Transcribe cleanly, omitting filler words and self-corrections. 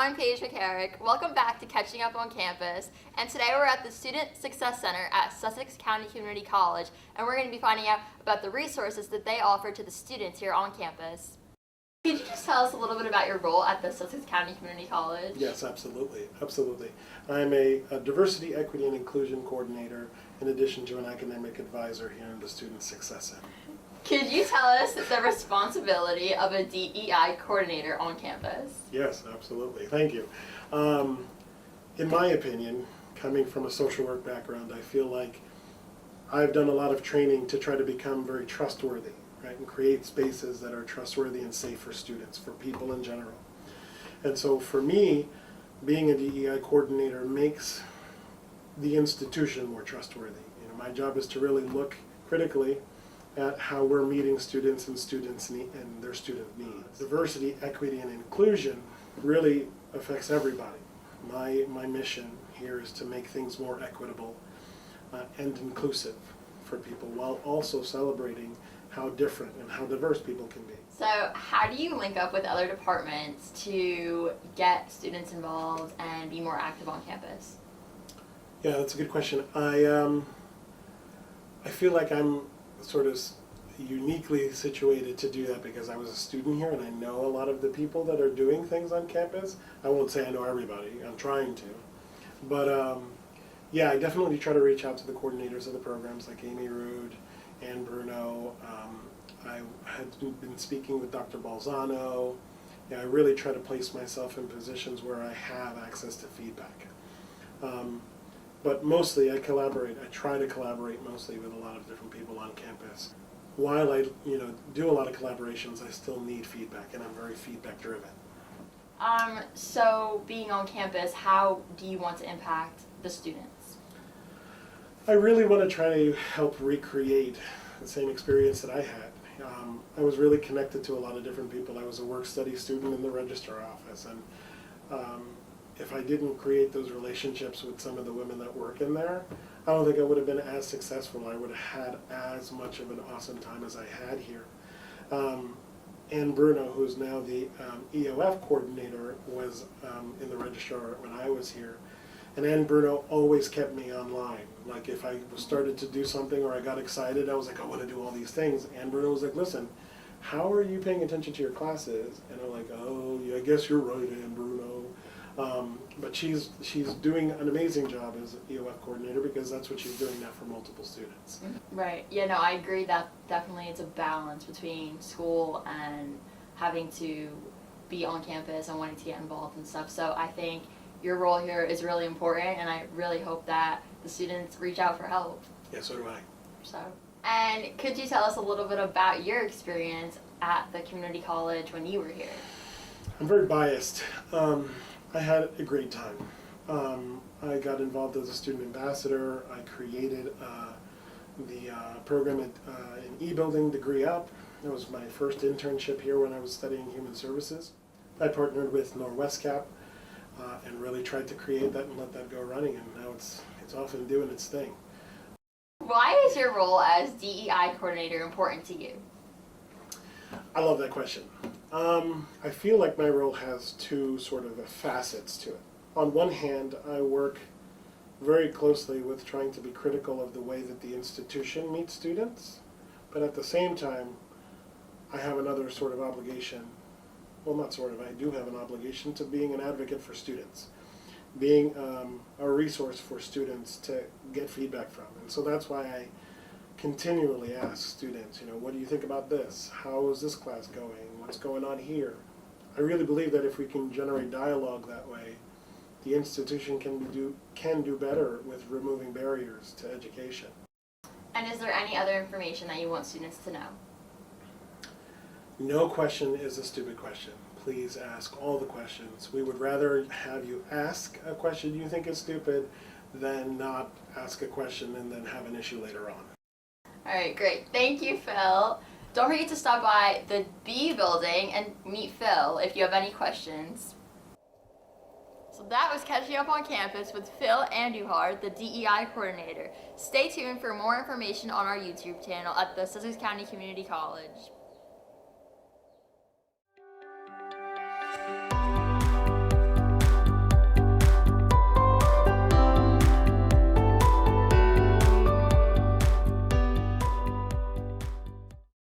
I'm Paige McCarrick. Welcome back to Catching Up on Campus. And today we're at the Student Success Center at Sussex County Community College, and we're going to be finding out about the resources that they offer to the students here on campus. Could you just tell us a little bit about your role at the Sussex County Community College? Yes, absolutely. I'm a diversity, equity, and inclusion coordinator in addition to an academic advisor here in the Student Success Center. Could you tell us the responsibility of a DEI coordinator on campus? Yes, absolutely. Thank you. In my opinion, coming from a social work background, I feel like I've done a lot of training to try to become very trustworthy, right, and create spaces that are trustworthy and safe for students, for people in general. And so for me, being a DEI coordinator makes the institution more trustworthy. My job is to really look critically at how we're meeting students and their student needs. Diversity, equity, and inclusion really affects everybody. My mission here is to make things more equitable and inclusive for people, while also celebrating how different and how diverse people can be. So how do you link up with other departments to get students involved and be more active on campus? Yeah, that's a good question. I feel like I'm sort of uniquely situated to do that because I was a student here and I know a lot of the people that are doing things on campus. I won't say I know everybody, I'm trying to. But yeah, I definitely try to reach out to the coordinators of the programs like Amy Rude and Bruno. I had been speaking with Dr. Balzano. Yeah, I really try to place myself in positions where I have access to feedback. But mostly I collaborate. I try to collaborate mostly with a lot of different people on campus. While I do a lot of collaborations, I still need feedback, and I'm very feedback driven. So being on campus, how do you want to impact the students? I really want to try to help recreate the same experience that I had. I was really connected to a lot of different people. I was a work-study student in the registrar office, and if I didn't create those relationships with some of the women that work in there, I don't think I would have been as successful. I would have had as much of an awesome time as I had here. And Bruno, who's now the EOF coordinator, was in the registrar when I was here. And Ann Bruno always kept me online. Like if I started to do something or I got excited, I was like, I want to do all these things. Ann Bruno was like, listen, how are you paying attention to your classes? And I'm like, oh, yeah, I guess you're right, Ann Bruno. But she's doing an amazing job as EOF coordinator because that's what she's doing now for multiple students. Right. Yeah, no, I agree that definitely it's a balance between school and having to be on campus and wanting to get involved and stuff. So I think your role here is really important, and I really hope that the students reach out for help. Yeah, so do I. And could you tell us a little bit about your experience at the community college when you were here? I'm very biased. I had a great time. I got involved as a student ambassador. I created the program in e-building, Degree Up. That was my first internship here when I was studying human services. I partnered with NorWestCap and really tried to create that and let that go running, and now it's off and doing its thing. Why is your role as DEI coordinator important to you? I love that question. I feel like my role has two sort of facets to it. On one hand, I work very closely with trying to be critical of the way that the institution meets students, but at the same time, I have another sort of obligation. Well, not sort of, I do have an obligation to being an advocate for students, being a resource for students to get feedback from. And so that's why I continually ask students, what do you think about this? How is this class going? What's going on here? I really believe that if we can generate dialogue that way, the institution can do better with removing barriers to education. And is there any other information that you want students to know? No question is a stupid question. Please ask all the questions. We would rather have you ask a question you think is stupid than not ask a question and then have an issue later on. All right, great. Thank you, Phil. Don't forget to stop by the B building and meet Phil if you have any questions. So that was Catching Up on Campus with Phil Andujar, the DEI coordinator. Stay tuned for more information on our YouTube channel at the Sussex County Community College.